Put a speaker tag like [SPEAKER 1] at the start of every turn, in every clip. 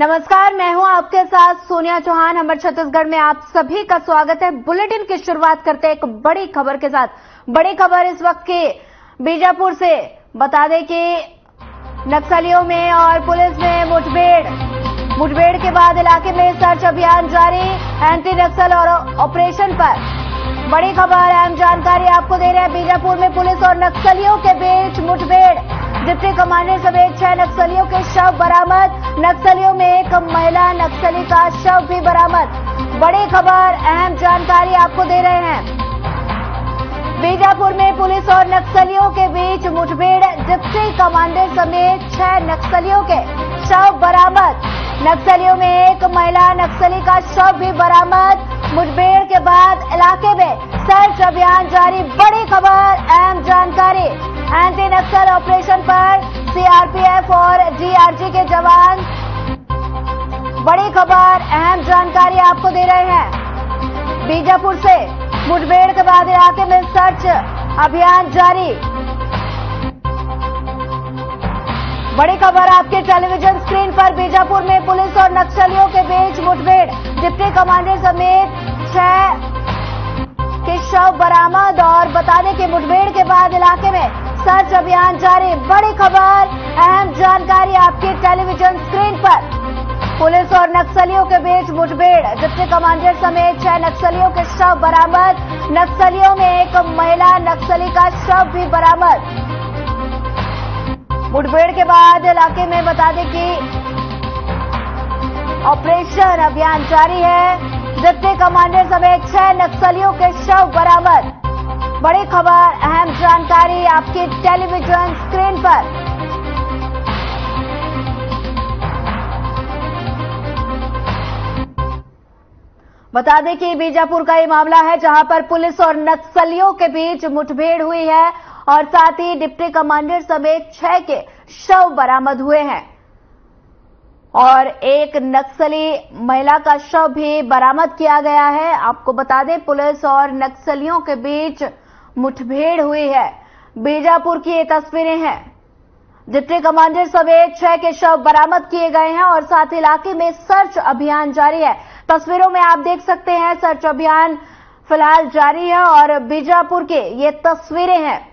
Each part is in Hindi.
[SPEAKER 1] नमस्कार, मैं हूं आपके साथ सोनिया चौहान। हमर छत्तीसगढ़ में आप सभी का स्वागत है। बुलेटिन की शुरुआत करते हैं एक बड़ी खबर के साथ। बड़ी खबर इस वक्त की बीजापुर से। बता दें कि नक्सलियों में और पुलिस में मुठभेड़ के बाद इलाके में सर्च अभियान जारी। एंटी नक्सल और ऑपरेशन पर बड़ी खबर, अहम जानकारी आपको दे रहे हैं। बीजापुर में पुलिस और नक्सलियों के बीच मुठभेड़, डिप्टी कमांडर समेत 6 नक्सलियों के शव बरामद। नक्सलियों में एक महिला नक्सली का शव भी बरामद। बड़ी खबर, अहम जानकारी आपको दे रहे हैं। बीजापुर में पुलिस और नक्सलियों के बीच मुठभेड़, डिप्टी कमांडर समेत 6 नक्सलियों के शव बरामद। नक्सलियों में एक महिला नक्सली का शव भी बरामद। मुठभेड़ के बाद इलाके में सर्च अभियान जारी। बड़ी खबर, अहम जानकारी, एंटी नक्सल ऑपरेशन पर सीआरपीएफ और डीआरजी के जवान। बड़ी खबर, अहम जानकारी आपको दे रहे हैं। बीजापुर से मुठभेड़ के बाद इलाके में सर्च अभियान जारी। बड़ी खबर आपके टेलीविजन स्क्रीन पर। बीजापुर में पुलिस और नक्सलियों के बीच मुठभेड़, डिप्टी कमांडर समेत 6 के शव बरामद। और बता दें कि मुठभेड़ के बाद इलाके में सर्च अभियान जारी। बड़ी खबर, अहम जानकारी आपकी टेलीविजन स्क्रीन पर। पुलिस और नक्सलियों के बीच मुठभेड़, डिप्टी कमांडर समेत 6 नक्सलियों के शव बरामद। नक्सलियों में एक महिला नक्सली का शव भी बरामद। मुठभेड़ के बाद इलाके में बता दें कि ऑपरेशन अभियान जारी है। डिप्टी कमांडर समेत 6 नक्सलियों के शव बरामद। बड़ी खबर, अहम जानकारी आपकी टेलीविजन स्क्रीन पर। बता दें कि बीजापुर का ये मामला है जहां पर पुलिस और नक्सलियों के बीच मुठभेड़ हुई है और साथ ही डिप्टी कमांडर समेत 6 के शव बरामद हुए हैं और एक नक्सली महिला का शव भी बरामद किया गया है। आपको बता दें, पुलिस और नक्सलियों के बीच मुठभेड़ हुई है। बीजापुर की ये तस्वीरें हैं। डिप्टी कमांडर समेत 6 के शव बरामद किए गए हैं और साथ इलाके में सर्च अभियान जारी है। तस्वीरों में आप देख सकते हैं सर्च अभियान फिलहाल जारी है और बीजापुर के ये तस्वीरें हैं।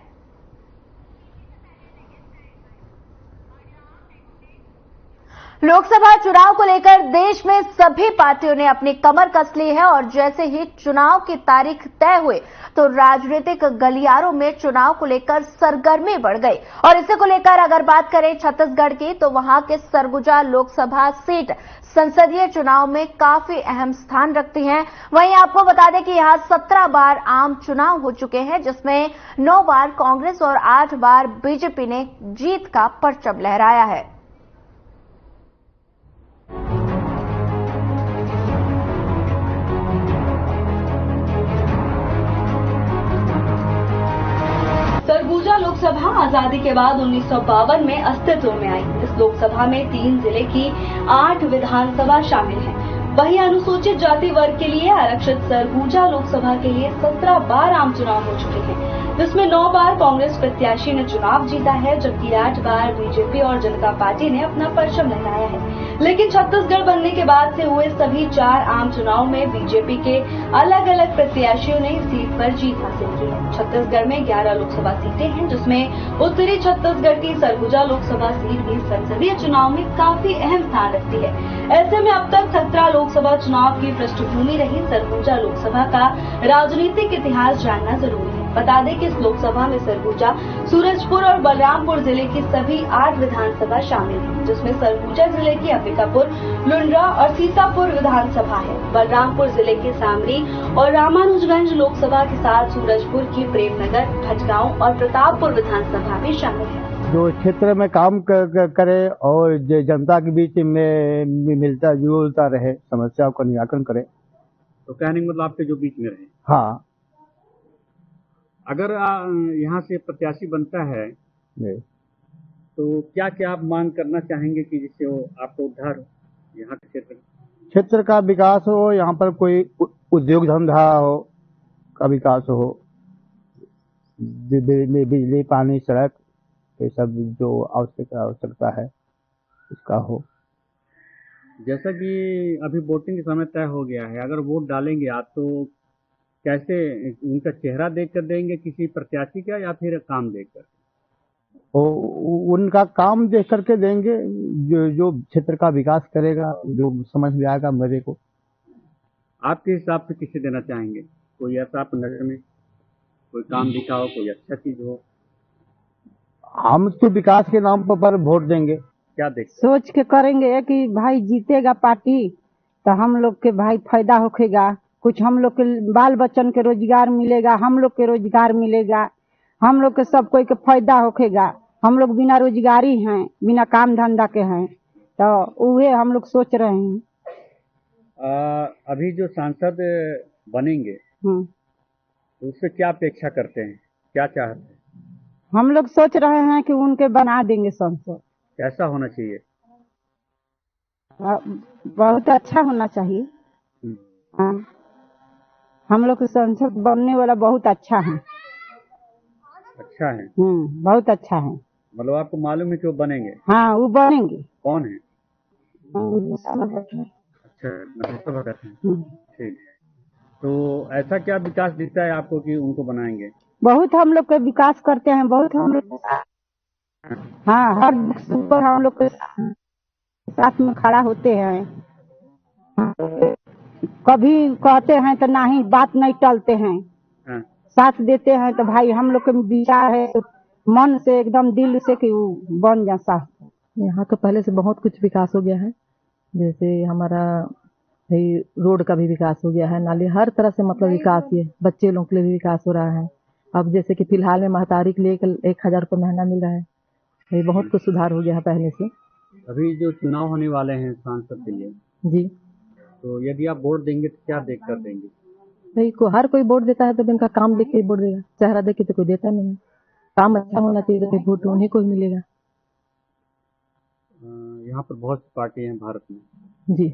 [SPEAKER 1] लोकसभा चुनाव को लेकर देश में सभी पार्टियों ने अपनी कमर कस ली है और जैसे ही चुनाव की तारीख तय हुई तो राजनीतिक गलियारों में चुनाव को लेकर सरगर्मी बढ़ गई। और इसी को लेकर अगर बात करें छत्तीसगढ़ की, तो वहां के सरगुजा लोकसभा सीट संसदीय चुनाव में काफी अहम स्थान रखती है। वहीं आपको बता दें कि यहां 17 बार आम चुनाव हो चुके हैं, जिसमें 9 बार कांग्रेस और 8 बार बीजेपी ने जीत का परचम लहराया है।
[SPEAKER 2] सरगुजा लोकसभा आजादी के बाद 1952 में अस्तित्व में आई। इस लोकसभा में 3 जिले की 8 विधानसभा शामिल हैं। वहीं अनुसूचित जाति वर्ग के लिए आरक्षित सरगुजा लोकसभा के लिए 17 बार आम चुनाव हो चुके हैं, जिसमें 9 बार कांग्रेस प्रत्याशी ने चुनाव जीता है, जबकि 8 बार बीजेपी और जनता पार्टी ने अपना परचम लहराया है। लेकिन छत्तीसगढ़ बनने के बाद से हुए सभी 4 आम चुनाव में बीजेपी के अलग अलग प्रत्याशियों ने इस सीट पर जीत हासिल की है। छत्तीसगढ़ में 11 लोकसभा सीटें हैं, जिसमें उत्तरी छत्तीसगढ़ की सरगुजा लोकसभा सीट भी संसदीय चुनाव में काफी अहम स्थान रखती है। ऐसे में अब तक 17 लोकसभा चुनाव की पृष्ठभूमि रही सरगुजा लोकसभा का राजनीतिक इतिहास जानना जरूरी है। बता दें कि इस लोकसभा में सरगुजा, सूरजपुर और बलरामपुर जिले की सभी 8 विधानसभा शामिल हैं, जिसमें सरगुजा जिले की अंबिकापुर, लुंड्रा और सीतापुर विधानसभा है। बलरामपुर जिले की सामरी और रामानुजगंज लोकसभा के साथ सूरजपुर की प्रेमनगर, भटगांव और प्रतापपुर विधानसभा भी शामिल है।
[SPEAKER 3] जो क्षेत्र में काम करे और जनता के बीच में मिलता जुलता रहे, समस्याओं का निराकरण करे।
[SPEAKER 4] तो कहने का मतलब आपके जो बीच में रहे।
[SPEAKER 3] हाँ,
[SPEAKER 4] अगर यहाँ से प्रत्याशी बनता है तो क्या क्या आप मांग करना चाहेंगे कि जिससे वो आपको उद्धार हो, यहाँ के
[SPEAKER 3] क्षेत्र का विकास हो, यहाँ पर कोई उद्योग धंधा हो का विकास हो, बिजली पानी सड़क ये सब जो आवश्यकता है इसका हो।
[SPEAKER 4] जैसा कि अभी वोटिंग का समय तय हो गया है, अगर वोट डालेंगे आप तो कैसे उनका चेहरा देखकर देंगे किसी प्रत्याशी का या फिर काम देखकर?
[SPEAKER 3] उनका काम देख करके देंगे, जो जो क्षेत्र का विकास करेगा, जो समझ में आएगा मेरे को।
[SPEAKER 4] आपके हिसाब से किसे देना चाहेंगे? कोई ऐसा आप नजर में कोई काम दिखा हो, कोई अच्छा चीज हो?
[SPEAKER 3] हम तो विकास के नाम पर वोट देंगे।
[SPEAKER 4] क्या देखते
[SPEAKER 5] सोच के करेंगे कि भाई जीतेगा पार्टी तो हम लोग के भाई फायदा होखेगा, कुछ हम लोग के बाल बच्चन के रोजगार मिलेगा, हम लोग के रोजगार मिलेगा, हम लोग के सब कोई के फायदा होखेगा। हम लोग बिना रोजगारी हैं, बिना काम धंधा के हैं, तो उहे हम लोग सोच रहे हैं।
[SPEAKER 4] अभी जो सांसद बनेंगे तो उससे क्या अपेक्षा करते हैं, क्या चाहते हैं?
[SPEAKER 5] हम लोग सोच रहे हैं कि उनके बना देंगे संसद।
[SPEAKER 4] कैसा होना चाहिए?
[SPEAKER 5] बहुत अच्छा होना चाहिए। हाँ, हम लोग के संसद बनने वाला बहुत अच्छा है।
[SPEAKER 4] अच्छा है?
[SPEAKER 5] बहुत अच्छा है।
[SPEAKER 4] मतलब आपको मालूम है कि वो बनेंगे?
[SPEAKER 5] हाँ, वो बनेंगे।
[SPEAKER 4] कौन है? अच्छा, नफीसा भगत हैं। ठीक है। तो ऐसा क्या विकास दिखता है आपको कि उनको बनाएंगे?
[SPEAKER 5] बहुत हम लोग का विकास करते हैं, बहुत हम लोग। हाँ, हर सुपर हम लोग के साथ में खड़ा होते हैं। कभी कहते हैं तो नहीं, बात नहीं टलते हैं।
[SPEAKER 4] हाँ।
[SPEAKER 5] साथ देते हैं तो भाई हम लोग के विचार है तो मन से एकदम दिल से कि वो बन जा साथ।
[SPEAKER 6] यहाँ तो पहले से बहुत कुछ विकास हो गया है, जैसे हमारा भाई रोड का भी विकास हो गया है, नाली हर तरह से मतलब विकास है। बच्चे लोगों के लिए भी विकास हो रहा है। अब जैसे कि फिलहाल में महतारी के लिए 1000 रुपये महीना मिल रहा है, ये बहुत कुछ सुधार हो गया है पहले से।
[SPEAKER 4] अभी जो चुनाव होने वाले हैं सांसद के लिए
[SPEAKER 6] जी,
[SPEAKER 4] तो यदि आप वोट देंगे तो क्या देख कर देंगे?
[SPEAKER 6] भाई हर कोई वोट देता है तो इनका काम देख के वोट देगा, चेहरा देख के तो कोई देता नहीं है। काम अच्छा होना चाहिए तो वोट उन्हीं को ही मिलेगा।
[SPEAKER 4] यहाँ पर बहुत सी पार्टी हैं भारत में
[SPEAKER 6] जी,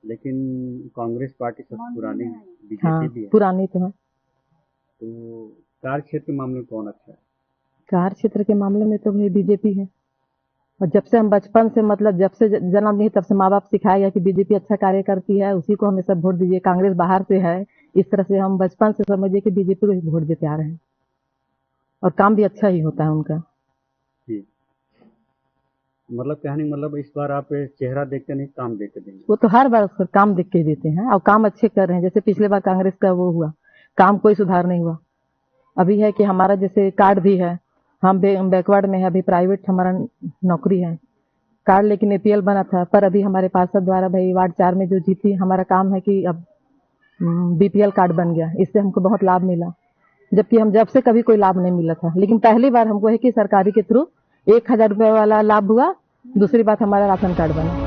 [SPEAKER 4] लेकिन कांग्रेस पार्टी सबसे पुरानी है,
[SPEAKER 6] हाँ
[SPEAKER 4] बीजेपी भी है।
[SPEAKER 6] पुरानी तो है।
[SPEAKER 4] तो कार्य क्षेत्र के मामले में कौन अच्छा है?
[SPEAKER 6] कार्य क्षेत्र के मामले में तो भाई बीजेपी है। और जब से हम बचपन से मतलब जब से जन्म लिए तब से माँ बाप सिखाया गया कि बीजेपी अच्छा कार्य करती है, उसी को हमेशा वोट दीजिए। कांग्रेस बाहर से है, इस तरह से हम बचपन से समझिए कि बीजेपी को ही वोट देते आ रहे हैं, और काम भी अच्छा ही होता है उनका।
[SPEAKER 4] जी, मतलब कहने मतलब इस बार आप चेहरा देखते नहीं, काम देख के देंगे?
[SPEAKER 6] वो तो हर बार उसका काम देख के ही देते हैं, और काम अच्छे कर रहे हैं। जैसे पिछले बार कांग्रेस का वो हुआ, काम कोई सुधार नहीं हुआ। अभी है कि हमारा जैसे कार्ड भी है, हम बैकवर्ड में है, अभी प्राइवेट हमारा नौकरी है कार्ड, लेकिन एपीएल बना था। पर अभी हमारे पार्षद द्वारा भाई वार्ड 4 में जो जीती, हमारा काम है कि अब बीपीएल कार्ड बन गया, इससे हमको बहुत लाभ मिला, जबकि हम जब से कभी कोई लाभ नहीं मिला था। लेकिन पहली बार हमको है कि सरकारी के थ्रू 1000 रुपये वाला लाभ हुआ। दूसरी बात हमारा राशन कार्ड बना।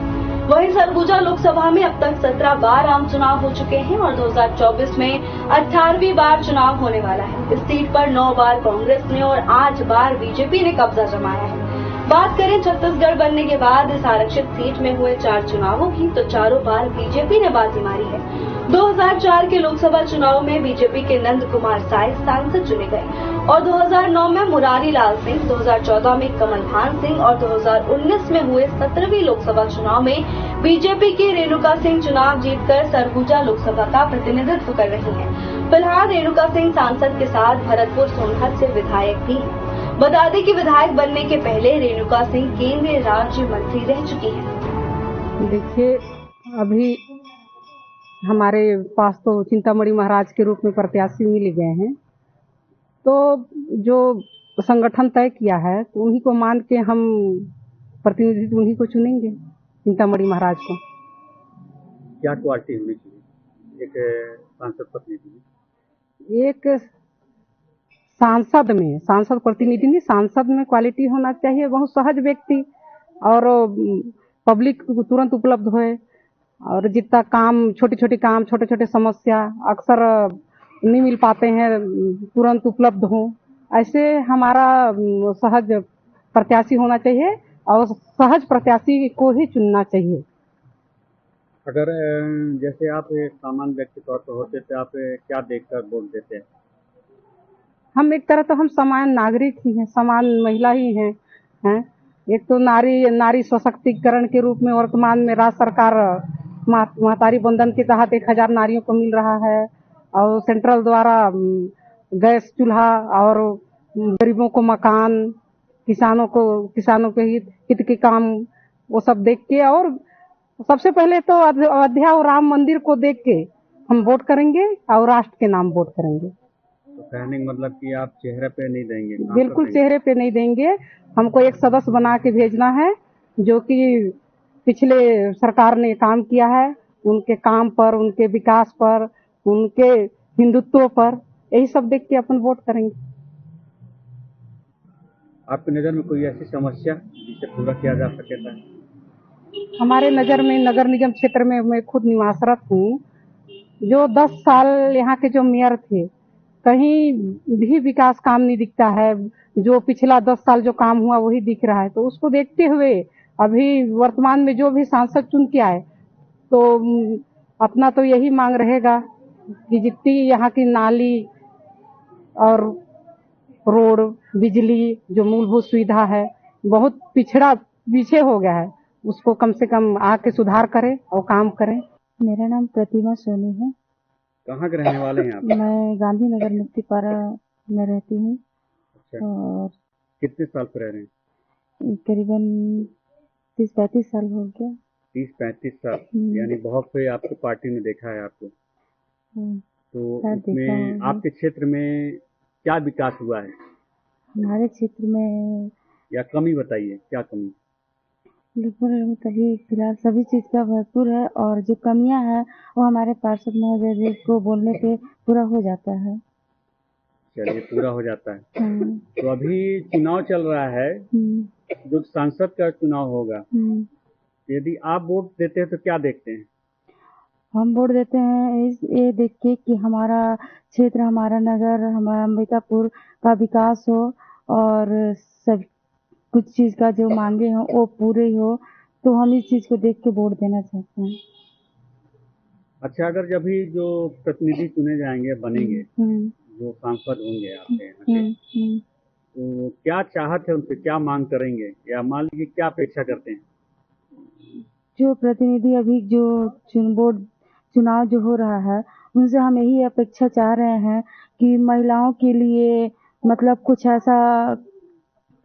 [SPEAKER 2] वहीं सरगुजा लोकसभा में अब तक 17 बार आम चुनाव हो चुके हैं और 2024 में 18वीं बार चुनाव होने वाला है। इस सीट पर 9 बार कांग्रेस ने और 8 बार बीजेपी ने कब्जा जमाया है। बात करें छत्तीसगढ़ बनने के बाद इस आरक्षित सीट में हुए 4 चुनावों की, तो चारों बार बीजेपी ने बाजी मारी है। 2004 के लोकसभा चुनाव में बीजेपी के नंद कुमार साय सांसद चुने गए और 2009 में मुरारी लाल सिंह, 2014 में कमल भान सिंह और 2019 में हुए 17वीं लोकसभा चुनाव में बीजेपी की रेणुका सिंह चुनाव जीतकर सरगुजा लोकसभा का प्रतिनिधित्व कर रही हैं। फिलहाल रेणुका सिंह सांसद के साथ भरतपुर सोनभद्र से विधायक भी हैं। बता दें कि विधायक बनने के पहले रेणुका सिंह केंद्रीय राज्य मंत्री रह चुकी हैं।
[SPEAKER 5] देखिए, अभी हमारे पास तो चिंतामणि महाराज के रूप में प्रत्याशी मिल गए हैं, तो जो संगठन तय किया है तो उन्हीं को मान के हम प्रतिनिधित्व उन्हीं को चुनेंगे, चिंतामणि महाराज को।
[SPEAKER 4] क्या क्वालिटी होनी चाहिए एक सांसद प्रतिनिधि में?
[SPEAKER 5] एक सांसद प्रतिनिधि नहीं, सांसद में क्वालिटी होना चाहिए बहुत सहज व्यक्ति, और पब्लिक को तुरंत उपलब्ध होए, और जितना काम छोटे छोटे समस्या अक्सर नहीं मिल पाते हैं तुरंत उपलब्ध हो, ऐसे हमारा सहज प्रत्याशी होना चाहिए और सहज प्रत्याशी को ही चुनना चाहिए।
[SPEAKER 4] अगर जैसे आप सामान्य व्यक्ति तौर पर होते तो आप क्या देखकर वोट देते हैं?
[SPEAKER 5] हम एक तरह तो हम सामान्य नागरिक ही हैं, सामान्य महिला ही हैं, एक तो नारी सशक्तिकरण के रूप में वर्तमान में राज्य सरकार महतारी बंधन के तहत 1000 नारियों को मिल रहा है और सेंट्रल द्वारा गैस चूल्हा और गरीबों को मकान, किसानों के हित के काम वो सब देख के, और सबसे पहले तो अयोध्या और राम मंदिर को देख के हम वोट करेंगे और राष्ट्र के नाम वोट करेंगे।
[SPEAKER 4] तो कहने का मतलब कि आप चेहरे पे नहीं देंगे?
[SPEAKER 5] बिल्कुल चेहरे पे नहीं देंगे। हमको एक सदस्य बना के भेजना है जो कि पिछले सरकार ने काम किया है, उनके काम पर, उनके विकास पर, उनके हिंदुत्व पर, यही सब देख के अपन वोट करेंगे।
[SPEAKER 4] आपकी नजर में कोई ऐसी समस्या जिसे पूरा किया जा सकेता है?
[SPEAKER 5] हमारे नजर में नगर निगम क्षेत्र में मैं खुद निवासरत हूँ। जो 10 साल यहाँ के जो मेयर थे, कहीं भी विकास काम नहीं दिखता है। जो पिछला 10 साल जो काम हुआ वही दिख रहा है। तो उसको देखते हुए अभी वर्तमान में जो भी सांसद चुन के आए, तो अपना तो यही मांग रहेगा कि जितनी यहाँ की नाली और रोड, बिजली, जो मूलभूत सुविधा है, बहुत पीछे हो गया है, उसको कम से कम आके सुधार करे और काम करे।
[SPEAKER 7] मेरा नाम प्रतिमा सोनी है।
[SPEAKER 4] कहाँ के रहने वाले हैं आप?
[SPEAKER 7] मैं गांधीनगर मुक्तिपारा में रहती हूँ।
[SPEAKER 4] अच्छा।
[SPEAKER 7] और
[SPEAKER 4] कितने साल से रह रहे हैं?
[SPEAKER 7] करीबन 30-35 साल हो गया।
[SPEAKER 4] 30-35 साल, यानी बहुत से आपको पार्टी में देखा है आपको। तो उसमें आपके क्षेत्र में क्या विकास हुआ है?
[SPEAKER 7] हमारे क्षेत्र में
[SPEAKER 4] या कमी बताइए, क्या कमी?
[SPEAKER 7] लगभग अभी फिलहाल सभी चीज का भरपूर है, और जो कमियां हैं वो हमारे पार्षद महोदय जी को बोलने पे पूरा हो जाता है।
[SPEAKER 4] चलिए, पूरा हो जाता है। तो अभी चुनाव चल रहा है, जो सांसद का चुनाव होगा, यदि आप वोट देते हैं तो क्या देखते हैं?
[SPEAKER 7] हम वोट देते हैं ये देख के कि हमारा क्षेत्र, हमारा नगर, हमारा अंबिकापुर का विकास हो और सब कुछ चीज का जो मांगे हो वो पूरे हो, तो हम इस चीज को देख के वोट देना चाहते हैं।
[SPEAKER 4] अच्छा, अगर जब भी जो प्रतिनिधि चुने जाएंगे, बनेंगे, जो सांसद होंगे आपके यहाँ के, तो क्या चाहत है उनसे, क्या मांग करेंगे, या मान लीजिए क्या अपेक्षा करते हैं?
[SPEAKER 7] जो प्रतिनिधि अभी जो चुनाव जो हो रहा है, उनसे हम यही अपेक्षा चाह रहे हैं कि महिलाओं के लिए मतलब कुछ ऐसा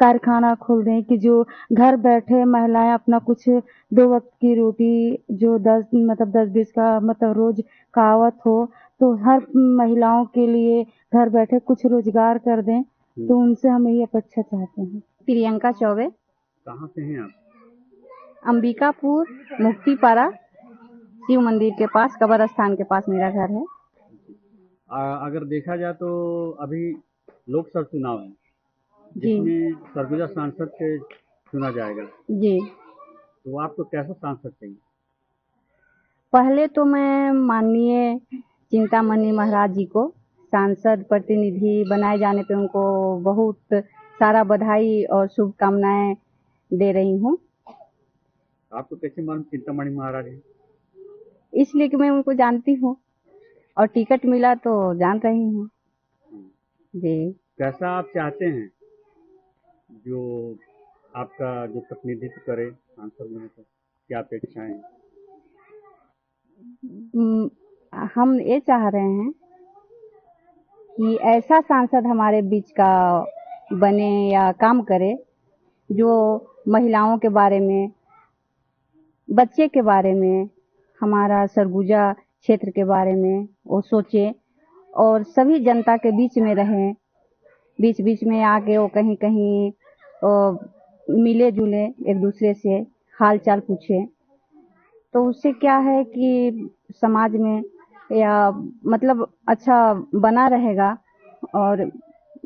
[SPEAKER 7] कारखाना खोल दें कि जो घर बैठे महिलाएं अपना कुछ 2 वक्त की रोटी जो 10-20 का मतलब रोज का आवत हो, तो हर महिलाओं के लिए घर बैठे कुछ रोजगार कर दें। तो उनसे हम यही अपेक्षा चाहते हैं।
[SPEAKER 1] प्रियंका चौबे।
[SPEAKER 4] कहाँ से हैं आप?
[SPEAKER 1] अंबिकापुर मुक्तिपारा शिव मंदिर के पास, कब्रस्तान के पास मेरा घर है।
[SPEAKER 4] अगर देखा जाए तो अभी लोकसभा चुनाव है, जिसमें सरगुजा सांसद से चुना जाएगा
[SPEAKER 1] जी,
[SPEAKER 4] तो आपको कैसा सांसद चाहिए?
[SPEAKER 1] पहले तो मैं माननीय चिंतामणि महाराज जी को सांसद प्रतिनिधि बनाए जाने पे उनको बहुत सारा बधाई और शुभकामनाएं दे रही हूँ।
[SPEAKER 4] आपको कैसे मालूम चिंतामणि महाराज है?
[SPEAKER 1] इसलिए कि मैं उनको जानती हूँ और टिकट मिला तो जान रही हूँ जी।
[SPEAKER 4] कैसा आप चाहते हैं जो आपका जो प्रतिनिधित्व करे सांसद में, तो क्या अपेक्षाएं हैं?
[SPEAKER 1] हम ये चाह रहे हैं कि ऐसा सांसद हमारे बीच का बने या काम करे जो महिलाओं के बारे में, बच्चे के बारे में, हमारा सरगुजा क्षेत्र के बारे में वो सोचे और सभी जनता के बीच में रहे, बीच बीच में आके वो कहीं कहीं मिले जुले, एक दूसरे से हाल चाल पूछे। तो उससे क्या है कि समाज में या मतलब अच्छा बना रहेगा और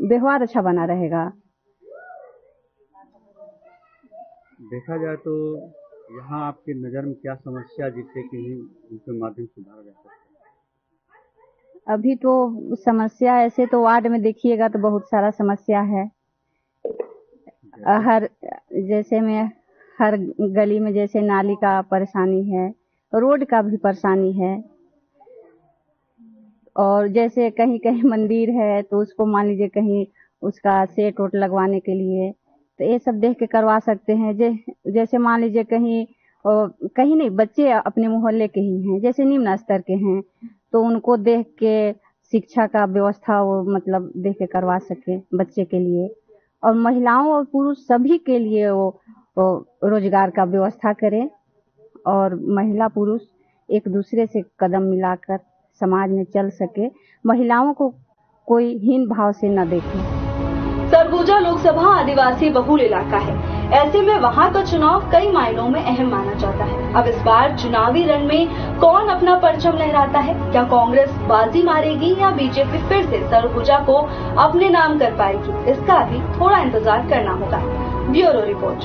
[SPEAKER 1] व्यवहार अच्छा बना रहेगा।
[SPEAKER 4] देखा जाए तो यहाँ आपकी नज़र में क्या समस्या जिससे कि उनके माध्यम से सुधारा जा सकता है?
[SPEAKER 1] अभी तो समस्या ऐसे तो वार्ड में देखिएगा तो बहुत सारा समस्या है। हर गली में जैसे नाली का परेशानी है, रोड का भी परेशानी है, और जैसे कहीं कहीं मंदिर है तो उसको मान लीजिए कहीं उसका सेट वोट लगवाने के लिए
[SPEAKER 7] तो ये सब देख के करवा सकते हैं। जैसे मान लीजिए कहीं नहीं, बच्चे अपने मोहल्ले के ही हैं, जैसे निम्न स्तर के हैं, तो उनको देख के शिक्षा का व्यवस्था वो मतलब देख के करवा सके बच्चे के लिए। और महिलाओं और पुरुष सभी के लिए वो रोजगार का व्यवस्था करें और महिला पुरुष एक दूसरे से कदम मिलाकर समाज में चल सके, महिलाओं को कोई हीन भाव से न देखे।
[SPEAKER 2] सरगुजा लोकसभा आदिवासी बहुल इलाका है, ऐसे में वहां का चुनाव कई मायनों में अहम माना जाता है। अब इस बार चुनावी रण में कौन अपना परचम लहराता है? क्या कांग्रेस बाजी मारेगी या बीजेपी फिर से सरगुजा को अपने नाम कर पाएगी? इसका भी थोड़ा इंतजार करना होगा। Bureau report.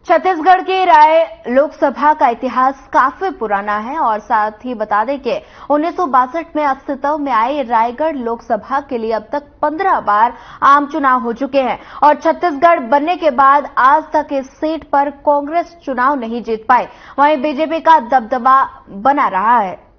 [SPEAKER 1] छत्तीसगढ़ के राय लोकसभा का इतिहास काफी पुराना है और साथ ही बता दें कि 1962 में अस्तित्व में आई रायगढ़ लोकसभा के लिए अब तक 15 बार आम चुनाव हो चुके हैं और छत्तीसगढ़ बनने के बाद आज तक इस सीट पर कांग्रेस चुनाव नहीं जीत पाई। वहीं बीजेपी का दबदबा बना रहा है।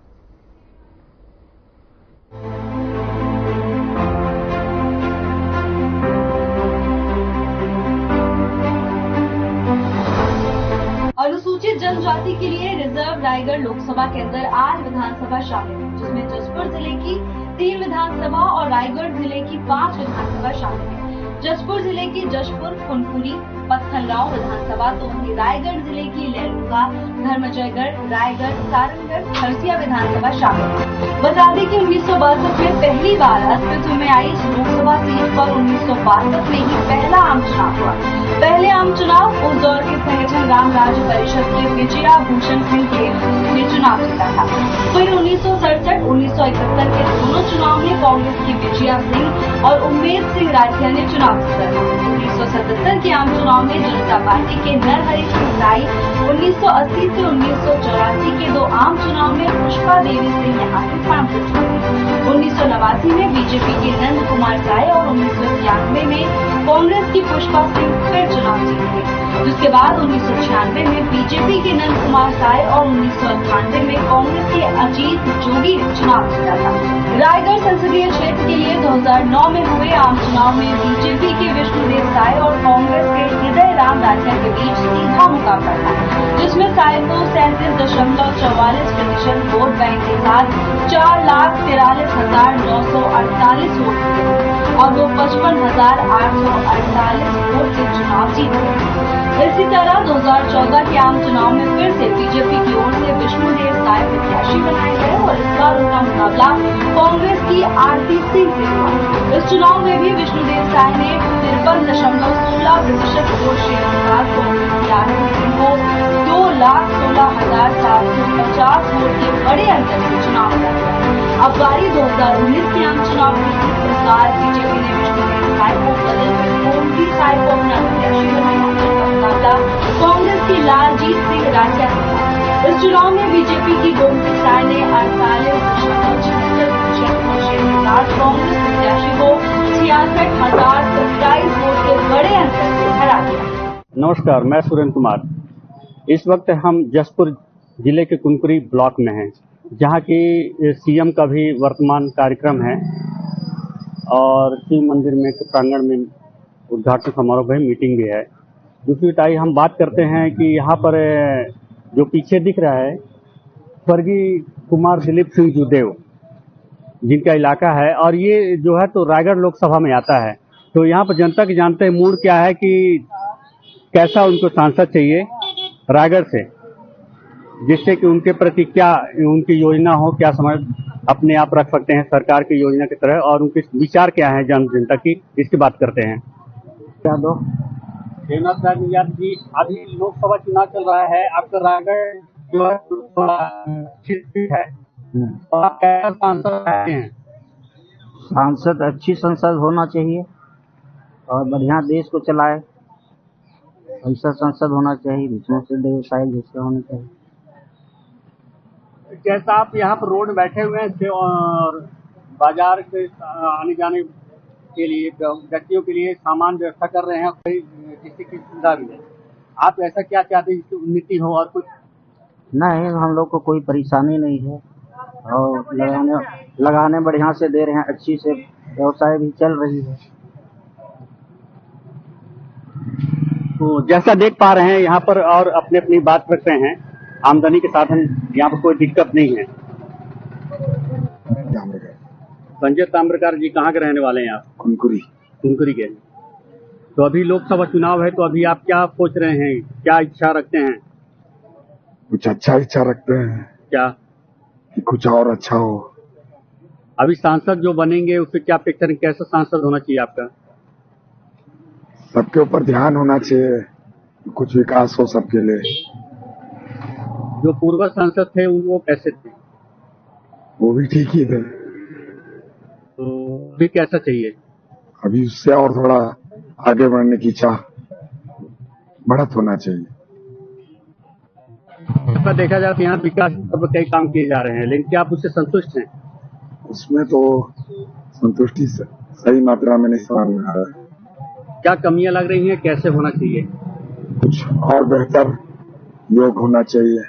[SPEAKER 2] अनुसूचित जनजाति के लिए रिजर्व रायगढ़ लोकसभा के अंदर 8 विधानसभा शामिल है, जिसमें जसपुर जिले की 3 विधानसभा और रायगढ़ जिले की 5 विधानसभा शामिल है। जसपुर जिले की जशपुर, फुनपुरी, पत्थलगांव विधानसभा तो वहीं रायगढ़ जिले की लैलूंगा, धर्मजयगढ़, रायगढ़, सारंगगढ़, खरसिया विधानसभा शामिल है। बता दें कि 1962 में पहली बार अस्तित्व में आई इस लोकसभा सीट पर 1962 में ही पहला आम चुनाव हुआ। पहले आम चुनाव उस दौर के संगठन राम राज्य परिषद के विजया भूषण सिंह ने चुनाव जीता था। फिर 1967, 1971 के दोनों चुनाव में कांग्रेस की विजया सिंह और उम्मेद सिंह राठिया ने चुनाव जीता था। 1977 के आम चुनाव में जनता पार्टी के नरहरि सिंह राय, 1980 से 1984 के 2 आम चुनाव में पुष्पा देवी सिंह यहाँ से सांसद चुनी। 1989 में बीजेपी के नंद कुमार राय और 1991 में कांग्रेस की पुष्पा सिंह फिर चुनाव जीत गए। जिसके बाद 1996 में बीजेपी के नंद कुमार राय और 1998 में कांग्रेस के अजीत जोगी ने चुनाव जीता था। रायगढ़ संसदीय क्षेत्र के लिए 2009 में हुए आम चुनाव में बीजेपी के विष्णुदेव साय और कांग्रेस के हृदय राम राठिया के बीच सीधा मुकाबला था, जिसमें साय को 37.44% वोट बैंक के साथ 4,43,948 वोट मिले और वो 55,848 वोट से चुनाव जीत गए। इसी तरह 2014 के आम चुनाव में फिर से बीजेपी की ओर से विष्णुदेव साय प्रत्याशी बनाए गए और इस बार उनका मुकाबला कांग्रेस की आरती सिंह से हुआ। इस चुनाव में भी विष्णुदेव साय ने 53.16% वोट शेयर के साथ कांग्रेस की आरती सिंह को 2,16,750 वोट के बड़े अंतर से चुनाव लड़ा। अब बारी 2019 के आम चुनाव की। इस बार बीजेपी ने विष्णुदेव साय को बदलकर गोमती साय को अपना प्रत्याशी बनाया। कांग्रेस की लालजीत सिंह राठिया के साथ इस चुनाव में बीजेपी की गोमती साय ने 48.76% वोट शेयर के साथ कांग्रेस प्रत्याशी को 66,027 वोट के बड़े अंतर से हरा दिया।
[SPEAKER 4] नमस्कार, मैं सुरेंद्र कुमार। इस वक्त हम जसपुर जिले के कुनकुरी ब्लॉक में हैं, जहां की सीएम का भी वर्तमान कार्यक्रम है और शिव मंदिर में प्रांगण में उद्घाटन समारोह है, मीटिंग भी है। दूसरी टाई हम बात करते हैं कि यहाँ पर जो पीछे दिख रहा है स्वर्गीय कुमार दिलीप सिंह जुदेव, जिनका इलाका है और ये जो है तो रायगढ़ लोकसभा में आता है। तो यहाँ पर जनता के जानते हैं मूड क्या है कि कैसा उनको सांसद चाहिए रायगढ़ से, जिससे कि उनके प्रति क्या उनकी योजना हो, क्या समझ अपने आप रख सकते हैं सरकार की योजना की तरह और उनके विचार क्या है जनता की, इसकी बात करते हैं। क्या दो देवनाथ राय जी, अभी लोकसभा चुनाव चल रहा है, आपका रायगढ़ जो है है और आप कैसा सांसद हैं?
[SPEAKER 8] सांसद अच्छी संसद होना चाहिए और बढ़िया देश को चलाए, ऐसा संसद होना चाहिए। विष्णुदेव साय जैसे होना चाहिए।
[SPEAKER 4] जैसा आप यहाँ पर रोड में बैठे हुए हैं और बाजार के आने जाने के लिए व्यक्तियों के लिए सामान व्यवस्था कर रहे हैं, कई किसी की सुविधा भी है। आप ऐसा क्या चाहते हैं जिसकी उन्नति हो और कुछ?
[SPEAKER 8] नहीं, हम लोग को कोई परेशानी नहीं है और लगाने बढ़िया से दे रहे हैं, अच्छी से व्यवसाय भी चल रही है।
[SPEAKER 4] तो जैसा देख पा रहे हैं यहाँ पर और अपनी अपनी बात रख रहे हैं, आमदनी के साधन यहाँ पर कोई दिक्कत नहीं है। संजय ताम्रकार जी कहाँ के रहने वाले हैं आप? कुनकुरी के। तो अभी लोकसभा चुनाव है, तो अभी आप क्या सोच रहे हैं, क्या इच्छा रखते हैं?
[SPEAKER 9] कुछ अच्छा इच्छा रखते हैं
[SPEAKER 4] क्या?
[SPEAKER 9] कि कुछ और अच्छा हो।
[SPEAKER 4] अभी सांसद जो बनेंगे उससे क्या अपेक्षा है, कैसा सांसद होना चाहिए आपका?
[SPEAKER 9] सबके ऊपर ध्यान होना चाहिए, कुछ विकास हो सबके लिए।
[SPEAKER 4] जो पूर्व सांसद थे वो कैसे थे?
[SPEAKER 9] वो भी ठीक ही थे।
[SPEAKER 4] तो भी कैसा चाहिए?
[SPEAKER 9] अभी उससे और थोड़ा आगे बढ़ने की चाह, बढ़त होना चाहिए।
[SPEAKER 4] ऐसा देखा जाए तो यहाँ विकास पर कई काम किए जा रहे हैं, लेकिन क्या आप उससे संतुष्ट हैं?
[SPEAKER 9] उसमें तो संतुष्टि सही मात्रा में नहीं समझ में आ रहा है।
[SPEAKER 4] क्या कमियां लग रही हैं, कैसे होना चाहिए?
[SPEAKER 9] कुछ और बेहतर योग होना चाहिए,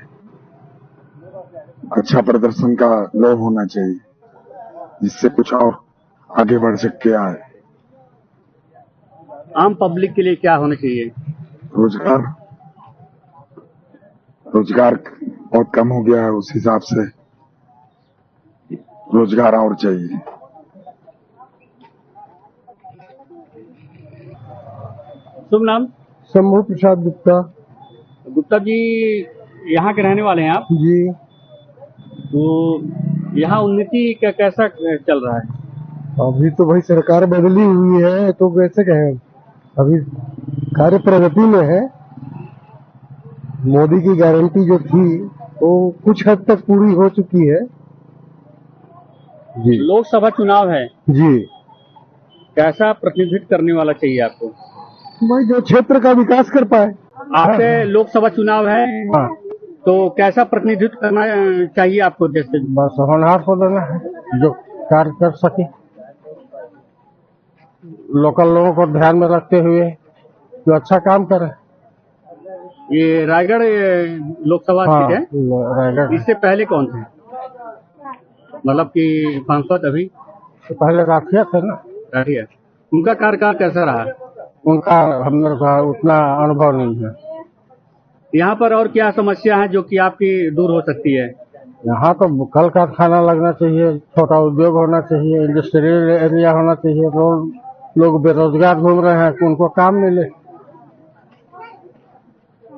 [SPEAKER 9] अच्छा प्रदर्शन का लोभ होना चाहिए, जिससे कुछ और आगे बढ़ सके आए।
[SPEAKER 4] आम पब्लिक के लिए क्या होना चाहिए?
[SPEAKER 9] रोजगार बहुत कम हो गया है, उस हिसाब से रोजगार और चाहिए।
[SPEAKER 4] शुभ नाम?
[SPEAKER 3] शंभू प्रसाद गुप्ता।
[SPEAKER 4] गुप्ता जी यहाँ के रहने वाले हैं आप?
[SPEAKER 3] जी।
[SPEAKER 4] तो यहाँ उन्नति का कैसा चल रहा है?
[SPEAKER 3] अभी तो भाई सरकार बदली हुई है, तो कैसे कहें, अभी कार्य प्रगति में है। मोदी की गारंटी जो थी वो कुछ हद तक पूरी हो चुकी है। जी।
[SPEAKER 4] लोकसभा चुनाव है
[SPEAKER 3] जी।
[SPEAKER 4] कैसा प्रतिनिधित्व करने वाला चाहिए आपको?
[SPEAKER 3] भाई जो क्षेत्र का विकास कर पाए।
[SPEAKER 4] आपके लोकसभा चुनाव है।
[SPEAKER 3] हाँ।
[SPEAKER 4] तो कैसा प्रतिनिधित्व करना चाहिए आपको? जैसे
[SPEAKER 3] बस होनहार को देना है जो कार्य कर सके, लोकल लोगों को ध्यान में रखते हुए जो अच्छा काम करे।
[SPEAKER 4] ये रायगढ़ लोकसभा सीट है?
[SPEAKER 3] रायगढ़।
[SPEAKER 4] इससे पहले कौन थे, मतलब कि सांसद? अभी
[SPEAKER 3] तो पहले राठिया थे ना।
[SPEAKER 4] राठिया, उनका कार्यकाल कैसा रहा?
[SPEAKER 3] उनका हम लोग का उतना अनुभव नहीं है।
[SPEAKER 4] यहाँ पर और क्या समस्या है जो कि आपकी दूर हो सकती है?
[SPEAKER 3] यहाँ तो कल कारखाना लगना चाहिए, छोटा उद्योग होना चाहिए, इंडस्ट्रियल एरिया होना चाहिए। लोग बेरोजगार घूम रहे हैं, उनको काम मिले।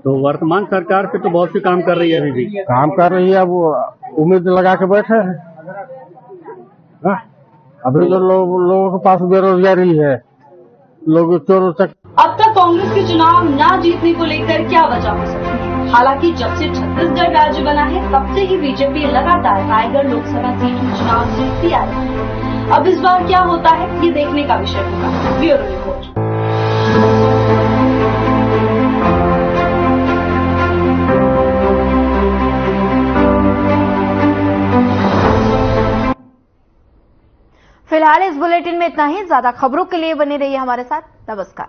[SPEAKER 4] तो वर्तमान सरकार पे तो बहुत से काम कर रही है, अभी भी
[SPEAKER 3] काम कर रही है, वो उम्मीद लगा के बैठे हैं। अभी जो लोगों के पास बेरोजगारी है, लोग चोर चक।
[SPEAKER 2] अब तक कांग्रेस के चुनाव न जीतने को लेकर क्या वजह हो सकती है? हालांकि जब से छत्तीसगढ़ राज्य बना है तब से ही बीजेपी लगातार रायगढ़ लोकसभा सीट में चुनाव जीतती आ रही है। अब इस बार क्या होता है ये देखने का विषय होगा। Bureau report.
[SPEAKER 1] फिलहाल इस बुलेटिन में इतना ही। ज्यादा खबरों के लिए बने रहिए हमारे साथ। नमस्कार।